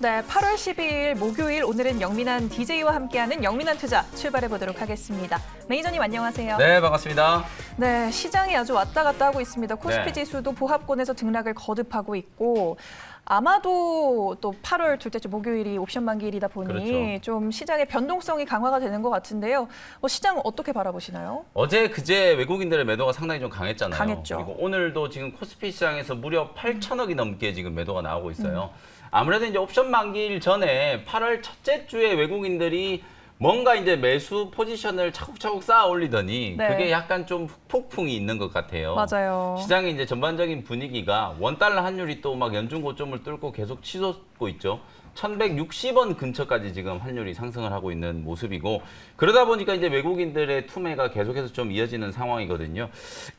네, 8월 12일 목요일 오늘은 영민한 DJ와 함께하는 영민한 투자 출발해 보도록 하겠습니다. 매니저님 안녕하세요. 네, 반갑습니다. 네, 시장이 아주 왔다 갔다 하고 있습니다. 코스피 네. 지수도 보합권에서 등락을 거듭하고 있고 아마도 또 8월 둘째 주 목요일이 옵션 만기일이다 보니 그렇죠. 좀 시장의 변동성이 강화가 되는 것 같은데요. 시장 어떻게 바라보시나요? 어제 그제 외국인들의 매도가 상당히 좀 강했잖아요. 강했죠. 그리고 오늘도 지금 코스피 시장에서 무려 8천억이 넘게 지금 매도가 나오고 있어요. 아무래도 이제 옵션 만기일 전에 8월 첫째 주에 외국인들이 뭔가 이제 매수 포지션을 차곡차곡 쌓아 올리더니 네. 그게 약간 좀 폭풍이 있는 것 같아요. 맞아요. 시장의 이제 전반적인 분위기가 원달러 환율이 또 막 연중 고점을 뚫고 계속 치솟고 있죠. 1160원 근처까지 지금 환율이 상승을 하고 있는 모습이고, 그러다 보니까 이제 외국인들의 투매가 계속해서 좀 이어지는 상황이거든요.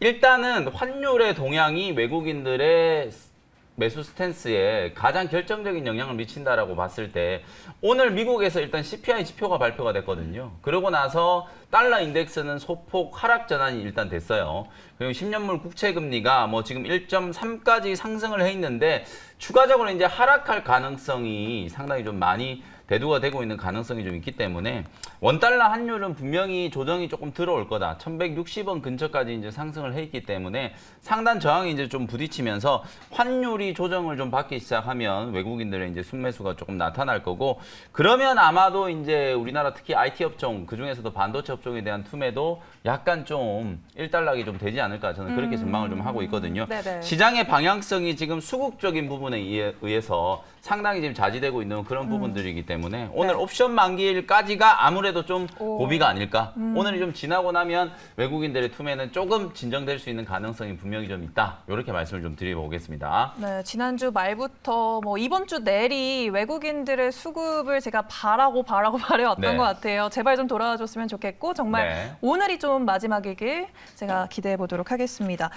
일단은 환율의 동향이 외국인들의 매수 스탠스에 가장 결정적인 영향을 미친다라고 봤을 때 오늘 미국에서 일단 CPI 지표가 발표가 됐거든요. 그러고 나서 달러 인덱스는 소폭 하락 전환이 일단 됐어요. 그리고 10년물 국채 금리가 뭐 지금 1.3까지 상승을 해 있는데 추가적으로 이제 하락할 가능성이 상당히 좀 많이 대두가 되고 있는 가능성이 좀 있기 때문에 원달러 환율은 분명히 조정이 조금 들어올 거다. 1160원 근처까지 이제 상승을 해 있기 때문에 상단 저항이 이제 좀 부딪히면서 환율이 조정을 좀 받기 시작하면 외국인들의 이제 순매수가 조금 나타날 거고, 그러면 아마도 이제 우리나라 특히 IT 업종, 그 중에서도 반도체 업종에 대한 투매도 약간 좀 일단락이 좀 되지 않을까, 저는 그렇게 전망을 좀 하고 있거든요. 네네. 시장의 방향성이 지금 수급적인 부분에 의해서 상당히 지금 자지되고 있는 그런 부분들이기 때문에 오늘 옵션 만기일까지가 아무래도 좀 고비가 아닐까. 오늘이 좀 지나고 나면 외국인들의 투매는 조금 진정될 수 있는 가능성이 분명히 좀 있다. 이렇게 말씀을 좀 드려보겠습니다. 네, 지난주 말부터 이번 주 내리 외국인들의 수급을 제가 바라왔던 네. 것 같아요. 제발 좀 돌아와 줬으면 좋겠고 정말 네. 오늘이 좀 마지막이길 제가 기대해 보도록 하겠습니다.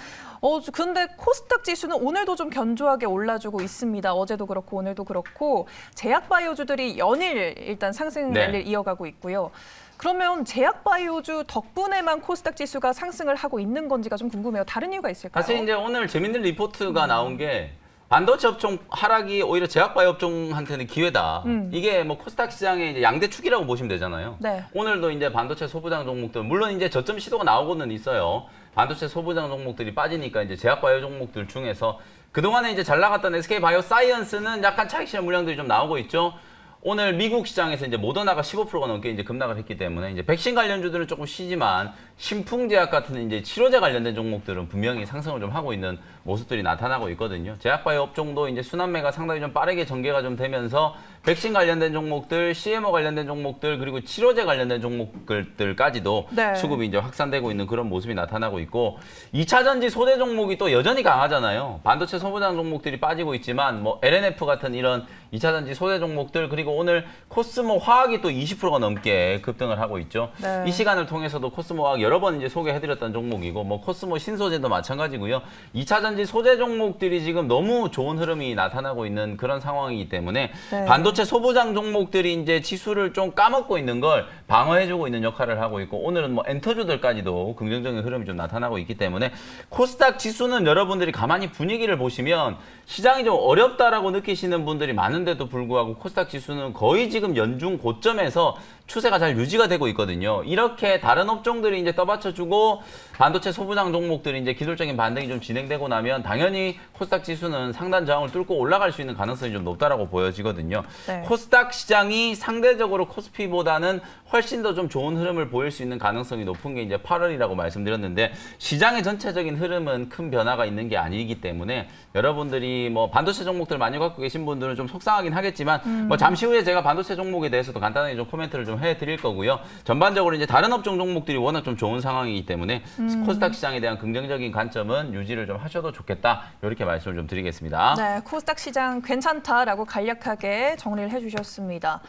근데 코스닥 지수는 오늘도 좀 견조하게 올라주고 있습니다. 어제도 그렇고 오늘도 그렇고 제약바이오주들이 연일 일단 상승 네. 랠리를 이어가고 있고요. 그러면 제약바이오주 덕분에만 코스닥 지수가 상승을 하고 있는 건지가 좀 궁금해요. 다른 이유가 있을까요? 사실 이제 오늘 재밌는 리포트가 나온 게 반도체 업종 하락이 오히려 제약바이오 업종한테는 기회다. 이게 뭐 코스닥 시장의 이제 양대축이라고 보시면 되잖아요. 네. 오늘도 이제 반도체 소부장 종목들, 물론 이제 저점 시도가 나오고는 있어요. 반도체 소부장 종목들이 빠지니까 이제 제약바이오 종목들 중에서 그동안에 이제 잘 나갔던 SK바이오사이언스는 약간 차익 실현 물량들이 좀 나오고 있죠. 오늘 미국 시장에서 이제 모더나가 15%가 넘게 이제 급락을 했기 때문에 이제 백신 관련주들은 조금 쉬지만 신풍제약 같은 이제 치료제 관련된 종목들은 분명히 상승을 좀 하고 있는 모습들이 나타나고 있거든요. 제약바이오 업종도 이제 순환매가 상당히 좀 빠르게 전개가 좀 되면서 백신 관련된 종목들, CMO 관련된 종목들, 그리고 치료제 관련된 종목들까지도 네. 수급이 이제 확산되고 있는 그런 모습이 나타나고 있고, 2차 전지 소재 종목이 또 여전히 강하잖아요. 반도체 소부장 종목들이 빠지고 있지만 뭐 LNF 같은 이런 2차 전지 소재 종목들, 그리고 오늘 코스모 화학이 또 20%가 넘게 급등을 하고 있죠. 네. 이 시간을 통해서도 코스모 화학 여러 번 이제 소개해드렸던 종목이고, 뭐 코스모 신소재도 마찬가지고요. 2차 전지 소재 종목들이 지금 너무 좋은 흐름이 나타나고 있는 그런 상황이기 때문에 네. 반도체 소부장 종목들이 이제 지수를 좀 까먹고 있는 걸 방어해주고 있는 역할을 하고 있고, 오늘은 뭐 엔터주들까지도 긍정적인 흐름이 좀 나타나고 있기 때문에 코스닥 지수는 여러분들이 가만히 분위기를 보시면 시장이 좀 어렵다라고 느끼시는 분들이 많은데도 불구하고 코스닥 지수는 거의 지금 연중 고점에서 추세가 잘 유지가 되고 있거든요. 이렇게 다른 업종들이 이제 떠받쳐주고 반도체 소부장 종목들이 이제 기술적인 반등이 좀 진행되고 나면 당연히 코스닥 지수는 상단 저항을 뚫고 올라갈 수 있는 가능성이 좀 높다라고 보여지거든요. 네. 코스닥 시장이 상대적으로 코스피보다는 훨씬 더 좀 좋은 흐름을 보일 수 있는 가능성이 높은 게 이제 8월이라고 말씀드렸는데, 시장의 전체적인 흐름은 큰 변화가 있는 게 아니기 때문에 여러분들이 뭐 반도체 종목들 많이 갖고 계신 분들은 좀 속상하긴 하겠지만 뭐 잠시 후에 제가 반도체 종목에 대해서도 간단하게 좀 코멘트를 좀 해드릴 거고요. 전반적으로 이제 다른 업종 종목들이 워낙 좀 좋은 상황이기 때문에 코스닥 시장에 대한 긍정적인 관점은 유지를 좀 하셔도 좋겠다. 이렇게 말씀을 좀 드리겠습니다. 네, 코스닥 시장 괜찮다라고 간략하게 정리를 해주셨습니다.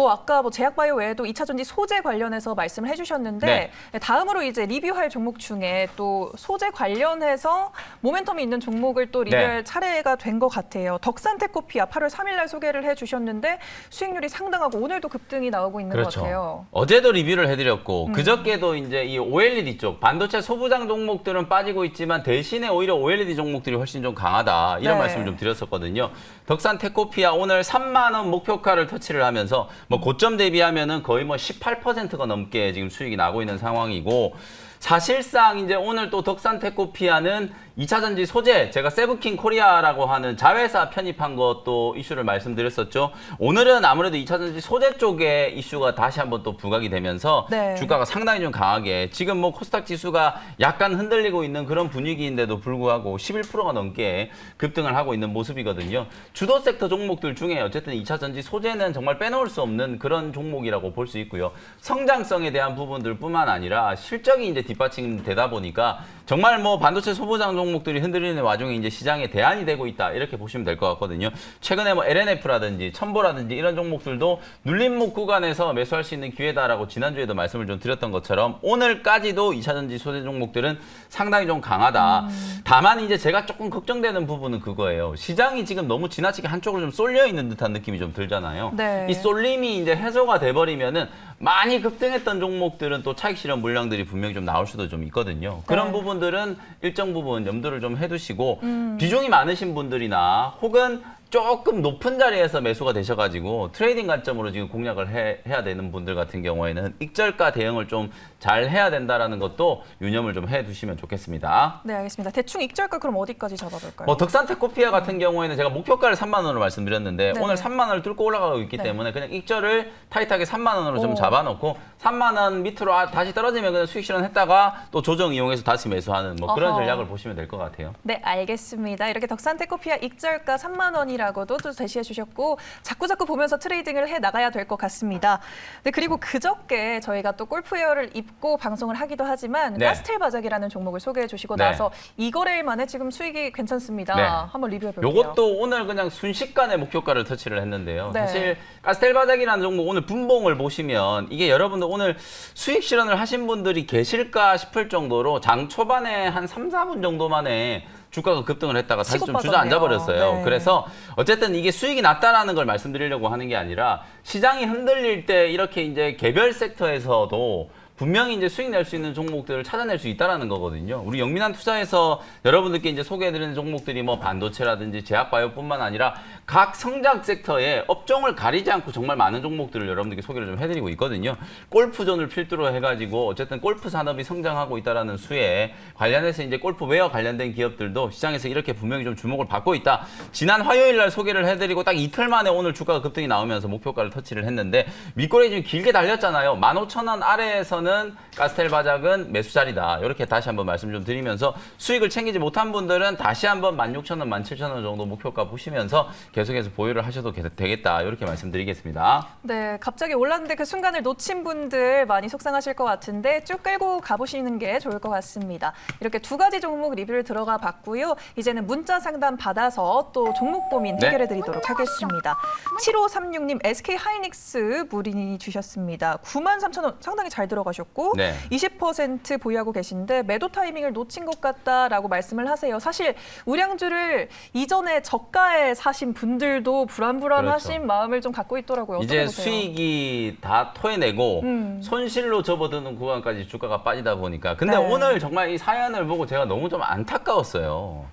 아까 제약바이오 외에도 2차 전지 소재 관련해서 말씀을 해주셨는데 다음으로 이제 리뷰할 종목 중에 또 소재 관련해서 모멘텀이 있는 종목을 또 리뷰할 차례가 된 것 같아요. 덕산테코피아 8월 3일 날 소개를 해주셨는데 수익률이 상당하고 오늘도 급등이 나오고 있는 것 같아요. 어제도 리뷰를 해드렸고 그저께도 이제 이 OLED 쪽 반도체 소부장 종목들은 빠지고 있지만 대신에 오히려 OLED 종목들이 훨씬 좀 강하다 이런 말씀을 좀 드렸었거든요. 덕산테코피아 오늘 3만 원 목표가를 터치를 하면서 뭐 고점 대비하면은 거의 뭐 18%가 넘게 지금 수익이 나고 있는 상황이고 사실상 이제 오늘 또 덕산테코피아는 2차전지 소재, 제가 세븐킹 코리아라고 하는 자회사 편입한 것도 이슈를 말씀드렸었죠. 오늘은 아무래도 2차전지 소재 쪽에 이슈가 다시 한번 또 부각이 되면서 네. 주가가 상당히 좀 강하게 지금 뭐 코스닥 지수가 약간 흔들리고 있는 그런 분위기인데도 불구하고 11%가 넘게 급등을 하고 있는 모습이거든요. 주도 섹터 종목들 중에 어쨌든 2차전지 소재는 정말 빼놓을 수 없는 그런 종목이라고 볼 수 있고요. 성장성에 대한 부분들뿐만 아니라 실적이 이제 뒷받침되다 보니까 정말 뭐 반도체 소부장 종목들이 흔들리는 와중에 이제 시장에 대안이 되고 있다 이렇게 보시면 될 것 같거든요. 최근에 뭐 LNF라든지 첨보라든지 이런 종목들도 눌림목 구간에서 매수할 수 있는 기회다라고 지난주에도 말씀을 좀 드렸던 것처럼 오늘까지도 2차전지 소재 종목들은 상당히 좀 강하다. 다만 이제 제가 조금 걱정되는 부분은 그거예요. 시장이 지금 너무 지나치게 한쪽으로 좀 쏠려 있는 듯한 느낌이 좀 들잖아요. 네. 이 쏠림이 이제 해소가 돼버리면은 많이 급등했던 종목들은 또 차익 실현 물량들이 분명히 좀 나올 수도 좀 있거든요. 그런 네. 부분들은 일정 부분 염두를 좀 해두시고 비중이 많으신 분들이나 혹은 조금 높은 자리에서 매수가 되셔가지고 트레이딩 관점으로 지금 공략을 해야 되는 분들 같은 경우에는 익절가 대응을 좀 잘 해야 된다라는 것도 유념을 좀 해두시면 좋겠습니다. 네, 알겠습니다. 대충 익절가 그럼 어디까지 잡아볼까요? 뭐 덕산테코피아 같은 경우에는 제가 목표가를 3만 원으로 말씀드렸는데 네네. 오늘 3만 원을 뚫고 올라가고 있기 네. 때문에 그냥 익절을 타이트하게 3만 원으로 좀 오. 잡아놓고 3만 원 밑으로 다시 떨어지면 그냥 수익 실현했다가 또 조정 이용해서 다시 매수하는 뭐 그런 어허. 전략을 보시면 될 것 같아요. 네, 알겠습니다. 이렇게 덕산테코피아 익절가 3만 원이라고도 또 제시해 주셨고 자꾸자꾸 보면서 트레이딩을 해 나가야 될 것 같습니다. 네, 그리고 그저께 저희가 또 골프웨어를 입고 방송을 하기도 하지만 네. 가스텔 바작이라는 종목을 소개해 주시고 네. 나서 2거래일 만에 지금 수익이 괜찮습니다. 네. 한번 리뷰해 볼게요. 요것도 오늘 그냥 순식간에 목표가를 터치를 했는데요. 네. 사실 가스텔바작이라는 종목 오늘 분봉을 보시면 이게 여러분들 오늘 수익 실현을 하신 분들이 계실까 싶을 정도로 장 초반에 한 3, 4분 정도 만에 주가가 급등을 했다가 다시 치고 좀 주저앉아 버렸어요. 네. 그래서 어쨌든 이게 수익이 났다라는 걸 말씀드리려고 하는 게 아니라 시장이 흔들릴 때 이렇게 이제 개별 섹터에서도 분명히 이제 수익 낼 수 있는 종목들을 찾아낼 수 있다라는 거거든요. 우리 영민한 투자에서 여러분들께 이제 소개해드리는 종목들이 뭐 반도체라든지 제약바이오뿐만 아니라 각 성장 섹터에 업종을 가리지 않고 정말 많은 종목들을 여러분들께 소개를 좀 해드리고 있거든요. 골프존을 필두로 해가지고 어쨌든 골프 산업이 성장하고 있다라는 수에 관련해서 이제 골프웨어 관련된 기업들도 시장에서 이렇게 분명히 좀 주목을 받고 있다. 지난 화요일 날 소개를 해드리고 딱 이틀 만에 오늘 주가가 급등이 나오면서 목표가를 터치를 했는데 윗골이 좀 길게 달렸잖아요. 15,000원 아래에서는 가스텔 바작은 매수 자리다. 이렇게 다시 한번 말씀 좀 드리면서 수익을 챙기지 못한 분들은 다시 한번 16,000원, 17,000원 정도 목표가 보시면서 계속해서 보유를 하셔도 되겠다. 이렇게 말씀드리겠습니다. 네, 갑자기 올랐는데 그 순간을 놓친 분들 많이 속상하실 것 같은데 쭉 끌고 가보시는 게 좋을 것 같습니다. 이렇게 두 가지 종목 리뷰를 들어가 봤고요. 이제는 문자 상담 받아서 또 종목 고민 네. 해결해 드리도록 하겠습니다. 7536님 SK 하이닉스 문의 주셨습니다. 93,000원 상당히 잘 들어가셨고 네. 20% 보유하고 계신데 매도 타이밍을 놓친 것 같다라고 말씀을 하세요. 사실 우량주를 이전에 저가에 사신 분들도 불안불안하신 그렇죠. 마음을 좀 갖고 있더라고요. 어떻게 이제 보세요? 수익이 다 토해내고 손실로 접어드는 구간까지 주가가 빠지다 보니까 근데 네. 오늘 정말 이 사연을 보고 제가 너무 좀 안타까웠어요.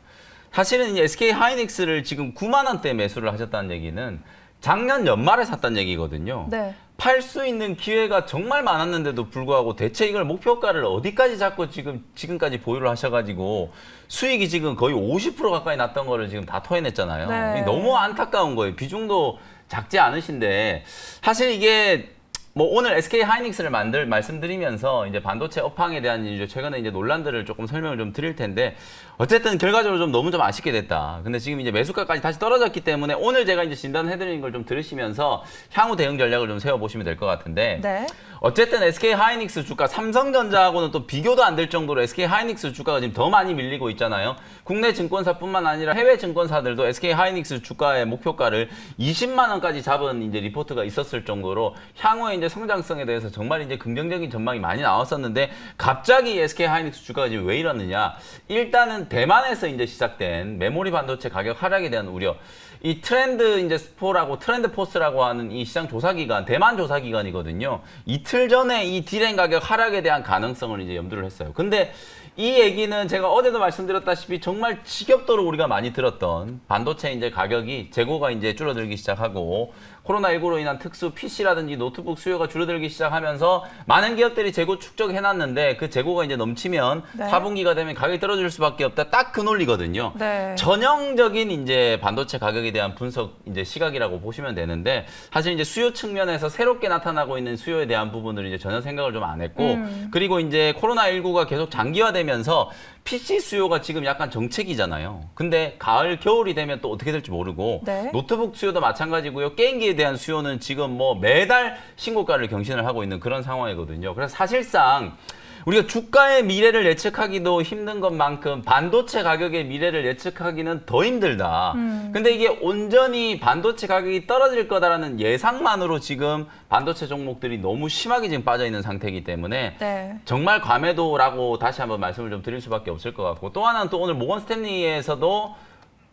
사실은 이 SK 하이닉스를 지금 9만 원대 매수를 하셨다는 얘기는 작년 연말에 샀다는 얘기거든요. 네. 팔 수 있는 기회가 정말 많았는데도 불구하고 대체 이걸 목표가를 어디까지 잡고 지금까지 보유를 하셔가지고 수익이 지금 거의 50% 가까이 났던 거를 지금 다 토해냈잖아요. 네. 너무 안타까운 거예요. 비중도 작지 않으신데 사실 이게 뭐 오늘 SK 하이닉스를 말씀드리면서 이제 반도체 업황에 대한 이제 최근에 이제 논란들을 조금 설명을 좀 드릴 텐데 어쨌든 결과적으로 좀 너무 좀 아쉽게 됐다. 근데 지금 이제 매수가까지 다시 떨어졌기 때문에 오늘 제가 이제 진단해드리는 걸 좀 들으시면서 향후 대응 전략을 좀 세워보시면 될 것 같은데 네. 어쨌든 SK 하이닉스 주가 삼성전자하고는 또 비교도 안 될 정도로 SK 하이닉스 주가가 지금 더 많이 밀리고 있잖아요. 국내 증권사뿐만 아니라 해외 증권사들도 SK 하이닉스 주가의 목표가를 20만 원까지 잡은 이제 리포트가 있었을 정도로 향후에 이제 성장성에 대해서 정말 이제 긍정적인 전망이 많이 나왔었는데 갑자기 SK 하이닉스 주가가 지금 왜 이러느냐? 일단은 대만에서 이제 시작된 메모리 반도체 가격 하락에 대한 우려. 이 트렌드 이제 스포라고 트렌드 포스라고 하는 이 시장 조사 기관, 대만 조사 기관이거든요. 이틀 전에 이 디램 가격 하락에 대한 가능성을 이제 염두를 했어요. 근데 이 얘기는 제가 어제도 말씀드렸다시피 정말 지겹도록 우리가 많이 들었던 반도체 이제 가격이 재고가 이제 줄어들기 시작하고 코로나19로 인한 특수 PC라든지 노트북 수요가 줄어들기 시작하면서 많은 기업들이 재고 축적해놨는데 그 재고가 이제 넘치면 네. 4분기가 되면 가격이 떨어질 수밖에 없다. 딱 그 논리거든요. 네. 전형적인 이제 반도체 가격에 대한 분석 이제 시각이라고 보시면 되는데 사실 이제 수요 측면에서 새롭게 나타나고 있는 수요에 대한 부분을 이제 전혀 생각을 좀 안 했고 그리고 이제 코로나19가 계속 장기화되면서 PC 수요가 지금 약간 정체기잖아요. 근데 가을, 겨울이 되면 또 어떻게 될지 모르고 네. 노트북 수요도 마찬가지고요. 게임기에 대한 수요는 지금 뭐 매달 신고가를 경신을 하고 있는 그런 상황이거든요. 그래서 사실상 우리가 주가의 미래를 예측하기도 힘든 것만큼 반도체 가격의 미래를 예측하기는 더 힘들다. 근데 이게 온전히 반도체 가격이 떨어질 거다라는 예상만으로 지금 반도체 종목들이 너무 심하게 지금 빠져 있는 상태이기 때문에 네. 정말 과매도라고 다시 한번 말씀을 좀 드릴 수밖에 없을 것 같고 또 하나는 또 오늘 모건 스탠리에서도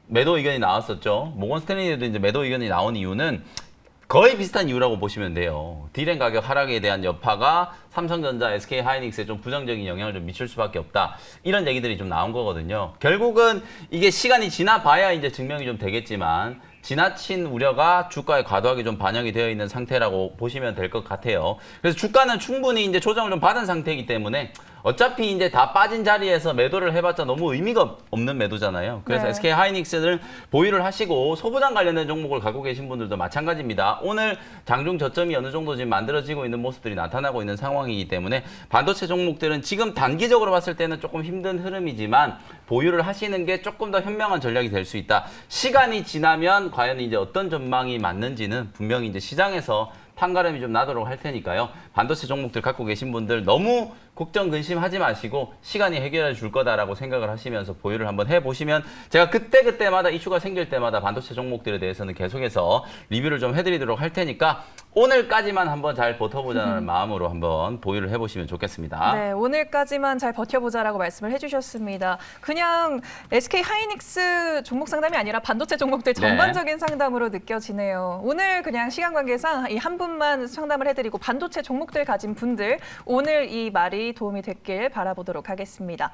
매도 의견이 나왔었죠. 모건 스탠리에도 이제 매도 의견이 나온 이유는 거의 비슷한 이유라고 보시면 돼요. D램 가격 하락에 대한 여파가 삼성전자, SK 하이닉스에 좀 부정적인 영향을 좀 미칠 수밖에 없다. 이런 얘기들이 좀 나온 거거든요. 결국은 이게 시간이 지나봐야 이제 증명이 좀 되겠지만 지나친 우려가 주가에 과도하게 좀 반영이 되어 있는 상태라고 보시면 될 것 같아요. 그래서 주가는 충분히 이제 조정을 좀 받은 상태이기 때문에 어차피 이제 다 빠진 자리에서 매도를 해봤자 너무 의미가 없는 매도잖아요. 그래서 네. SK 하이닉스를 보유를 하시고 소부장 관련된 종목을 갖고 계신 분들도 마찬가지입니다. 오늘 장중 저점이 어느 정도 지금 만들어지고 있는 모습들이 나타나고 있는 상황이기 때문에 반도체 종목들은 지금 단기적으로 봤을 때는 조금 힘든 흐름이지만 보유를 하시는 게 조금 더 현명한 전략이 될 수 있다. 시간이 지나면 과연 이제 어떤 전망이 맞는지는 분명히 이제 시장에서 판가름이 좀 나도록 할 테니까요. 반도체 종목들 갖고 계신 분들 너무 걱정 근심하지 마시고 시간이 해결해 줄 거다라고 생각을 하시면서 보유를 한번 해보시면 제가 그때마다 이슈가 생길 때마다 반도체 종목들에 대해서는 계속해서 리뷰를 좀 해드리도록 할 테니까 오늘까지만 한번 잘 버텨보자는 마음으로 한번 보유를 해보시면 좋겠습니다. 네, 오늘까지만 잘 버텨보자라고 말씀을 해주셨습니다. 그냥 SK 하이닉스 종목 상담이 아니라 반도체 종목들 전반적인 상담으로 느껴지네요. 오늘 그냥 시간 관계상 이 한 분만 상담을 해드리고 반도체 종목들 가진 분들 오늘 이 말이 도움이 됐길 바라보도록 하겠습니다.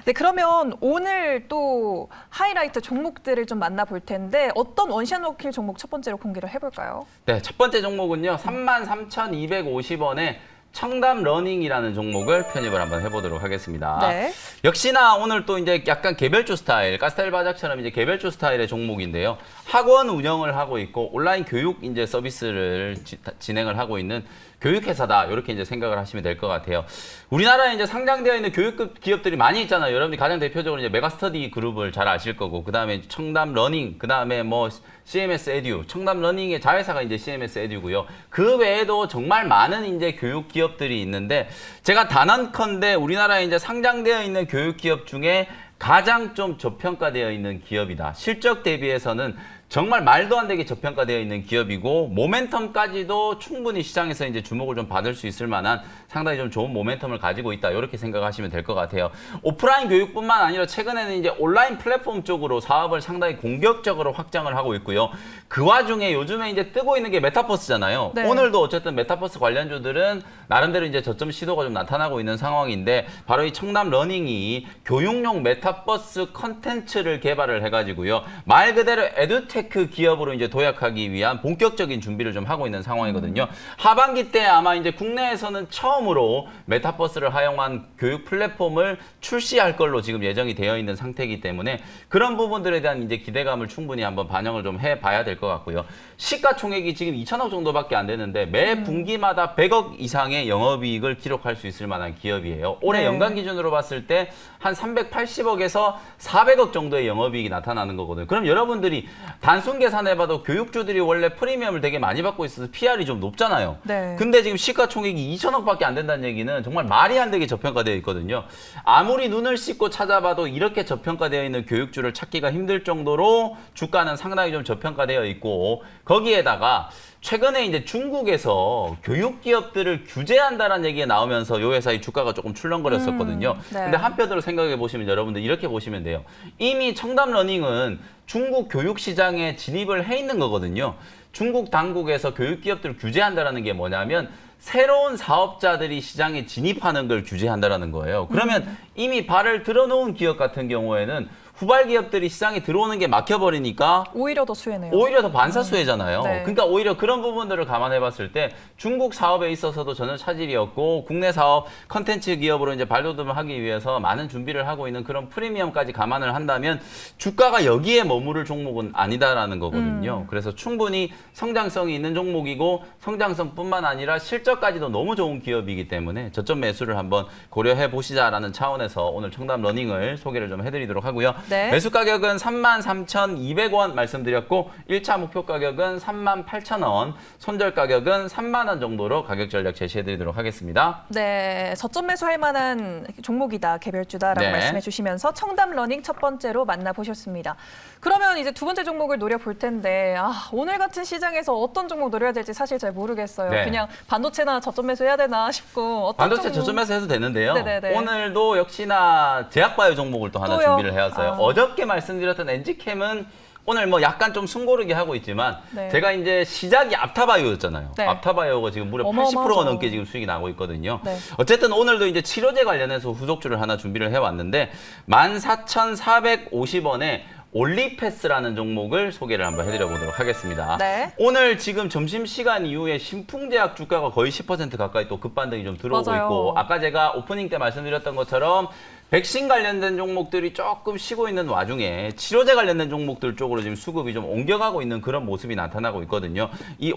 네, 그러면 오늘 또 하이라이트 종목들을 좀 만나볼 텐데 어떤 원샷 워킬 종목 첫 번째로 공개를 해볼까요? 네, 첫 번째 종목은요. 33,250원에 청담 러닝이라는 종목을 편입을 한번 해보도록 하겠습니다. 네. 역시나 오늘 또 이제 약간 개별주 스타일, 가스타일 바작처럼 이제 개별주 스타일의 종목인데요. 학원 운영을 하고 있고 온라인 교육 이제 서비스를 진행을 하고 있는 교육회사다. 이렇게 이제 생각을 하시면 될 것 같아요. 우리나라에 이제 상장되어 있는 교육급 기업들이 많이 있잖아요. 여러분들이 가장 대표적으로 이제 메가스터디 그룹을 잘 아실 거고, 그 다음에 청담 러닝, 그 다음에 뭐 CMS 에듀, 청담 러닝의 자회사가 이제 CMS 에듀고요. 그 외에도 정말 많은 이제 교육 기업들이 있는데 제가 단언컨대 우리나라에 이제 상장되어 있는 교육 기업 중에 가장 좀 저평가되어 있는 기업이다. 실적 대비해서는 정말 말도 안 되게 저평가되어 있는 기업이고 모멘텀까지도 충분히 시장에서 이제 주목을 좀 받을 수 있을 만한 상당히 좀 좋은 모멘텀을 가지고 있다. 이렇게 생각하시면 될 것 같아요. 오프라인 교육뿐만 아니라 최근에는 이제 온라인 플랫폼 쪽으로 사업을 상당히 공격적으로 확장을 하고 있고요. 그 와중에 요즘에 이제 뜨고 있는 게 메타버스잖아요. 네. 오늘도 어쨌든 메타버스 관련주들은 나름대로 이제 저점 시도가 좀 나타나고 있는 상황인데 바로 이 청담 러닝이 교육용 메타버스 컨텐츠를 개발을 해가지고요. 말 그대로 에듀테크 기업으로 이제 도약하기 위한 본격적인 준비를 좀 하고 있는 상황이거든요. 하반기 때 아마 이제 국내에서는 처음으로 메타버스를 활용한 교육 플랫폼을 출시할 걸로 지금 예정이 되어 있는 상태이기 때문에 그런 부분들에 대한 이제 기대감을 충분히 한번 반영을 좀 해봐야 될 것 같고요. 시가총액이 지금 2천억 정도밖에 안 되는데 매 분기마다 100억 이상의 영업이익을 기록할 수 있을 만한 기업이에요. 올해 네. 연간 기준으로 봤을 때 한 380억에서 400억 정도의 영업이익이 나타나는 거거든요. 그럼 여러분들이 단순 계산해봐도 교육주들이 원래 프리미엄을 되게 많이 받고 있어서 PR이 좀 높잖아요. 네. 근데 지금 시가총액이 2천억밖에 안 된다는 얘기는 정말 말이 안 되게 저평가되어 있거든요. 아무리 눈을 씻고 찾아봐도 이렇게 저평가되어 있는 교육주를 찾기가 힘들 정도로 주가는 상당히 좀 저평가되어 있고 거기에다가 최근에 이제 중국에서 교육 기업들을 규제한다는 얘기가 나오면서 이 회사의 주가가 조금 출렁거렸었거든요. 네. 근데 한편으로 생각해 보시면 여러분들 이렇게 보시면 돼요. 이미 청담 러닝은 중국 교육 시장에 진입을 해 있는 거거든요. 중국 당국에서 교육 기업들을 규제한다는 게 뭐냐면 새로운 사업자들이 시장에 진입하는 걸 규제한다는 거예요. 그러면 이미 발을 들어놓은 기업 같은 경우에는 후발 기업들이 시장에 들어오는 게 막혀버리니까 오히려 더 수혜네요. 오히려 더 반사수혜잖아요. 네. 그러니까 오히려 그런 부분들을 감안해 봤을 때 중국 사업에 있어서도 전혀 차질이었고 국내 사업 컨텐츠 기업으로 이제 발돋움을 하기 위해서 많은 준비를 하고 있는 그런 프리미엄까지 감안을 한다면 주가가 여기에 머무를 종목은 아니다라는 거거든요. 그래서 충분히 성장성이 있는 종목이고 성장성뿐만 아니라 실적까지도 너무 좋은 기업이기 때문에 저점 매수를 한번 고려해 보시자라는 차원에서 오늘 청담 러닝을 소개를 좀 해드리도록 하고요. 네. 매수 가격은 33,200원 말씀드렸고 1차 목표 가격은 38,000원, 손절 가격은 3만 원 정도로 가격 전략 제시해드리도록 하겠습니다. 네, 저점 매수할 만한 종목이다, 개별주다라고 네. 말씀해 주시면서 청담 러닝 첫 번째로 만나보셨습니다. 그러면 이제 두 번째 종목을 노려볼 텐데 오늘 같은 시장에서 어떤 종목 노려야 될지 사실 잘 모르겠어요. 네. 그냥 반도체나 저점 매수해야 되나 싶고 어떤 반도체 종목... 저점 매수 해도 되는데요. 네네네. 오늘도 역시나 제약바이오 종목을 또 하나 또요? 준비를 해왔어요. 아. 어저께 말씀드렸던 엔지캠은 오늘 뭐 약간 좀 숨고르게 하고 있지만 네. 제가 이제 시작이 앞타바이오였잖아요. 네. 앞타바이오가 지금 무려 80%가 어마어마하죠. 넘게 지금 수익이 나고 있거든요. 네. 어쨌든 오늘도 이제 치료제 관련해서 후속주를 하나 준비를 해왔는데 14,450원에 올리패스라는 종목을 소개를 한번 해드려 보도록 하겠습니다. 네. 오늘 지금 점심시간 이후에 신풍제약 주가가 거의 10% 가까이 또 급반등이 좀 들어오고 맞아요. 있고 아까 제가 오프닝 때 말씀드렸던 것처럼 백신 관련된 종목들이 조금 쉬고 있는 와중에 치료제 관련된 종목들 쪽으로 지금 수급이 좀 옮겨가고 있는 그런 모습이 나타나고 있거든요. 이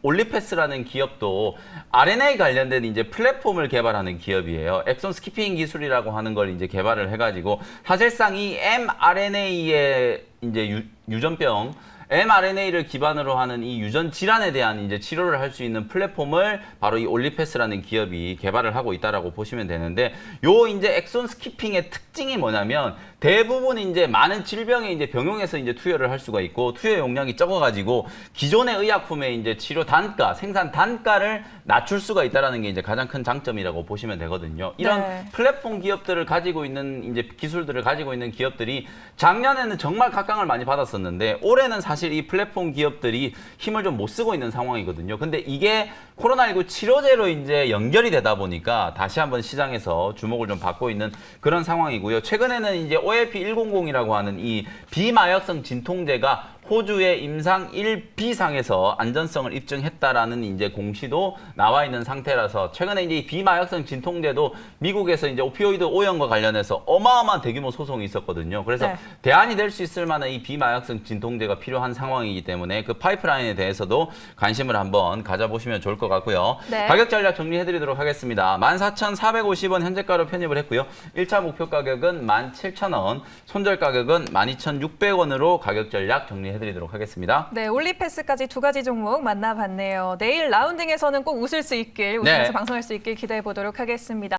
올리패스라는 기업도 RNA 관련된 이제 플랫폼을 개발하는 기업이에요. 엑손 스키핑 기술이라고 하는 걸 이제 개발을 해가지고 사실상 이 mRNA의 이제 유전병 mRNA를 기반으로 하는 이 유전 질환에 대한 이제 치료를 할 수 있는 플랫폼을 바로 이 올리패스라는 기업이 개발을 하고 있다라고 보시면 되는데 요 이제 엑손 스키핑의 특징이 뭐냐면 대부분 이제 많은 질병에 이제 병용해서 이제 투여를 할 수가 있고 투여 용량이 적어가지고 기존의 의약품의 이제 치료 단가, 생산 단가를 낮출 수가 있다라는 게 이제 가장 큰 장점이라고 보시면 되거든요. 이런 네. 플랫폼 기업들을 가지고 있는 이제 기술들을 가지고 있는 기업들이 작년에는 정말 각광을 많이 받았었는데 올해는 사실 이 플랫폼 기업들이 힘을 좀 못 쓰고 있는 상황이거든요. 근데 이게 코로나19 치료제로 이제 연결이 되다 보니까 다시 한번 시장에서 주목을 좀 받고 있는 그런 상황이고요. 최근에는 이제 OLP100이라고 하는 이 비마약성 진통제가 호주의 임상 1B상에서 안전성을 입증했다라는 이제 공시도 나와 있는 상태라서 최근에 이제 이 비마약성 진통제도 미국에서 이제 오피오이드 오염과 관련해서 어마어마한 대규모 소송이 있었거든요. 그래서 네. 대안이 될 수 있을 만한 이 비마약성 진통제가 필요한 상황이기 때문에 그 파이프라인에 대해서도 관심을 한번 가져보시면 좋을 것 같고요. 네. 가격 전략 정리해드리도록 하겠습니다. 14,450원 현재가로 편입을 했고요. 1차 목표 가격은 17,000원, 손절 가격은 12,600원으로 가격 전략 정리해드리도록 하겠습니다. 네, 올리패스까지 두 가지 종목 만나봤네요. 내일 라운딩에서는 꼭 웃을 수 있길, 웃으면서 네. 방송할 수 있길 기대해 보도록 하겠습니다.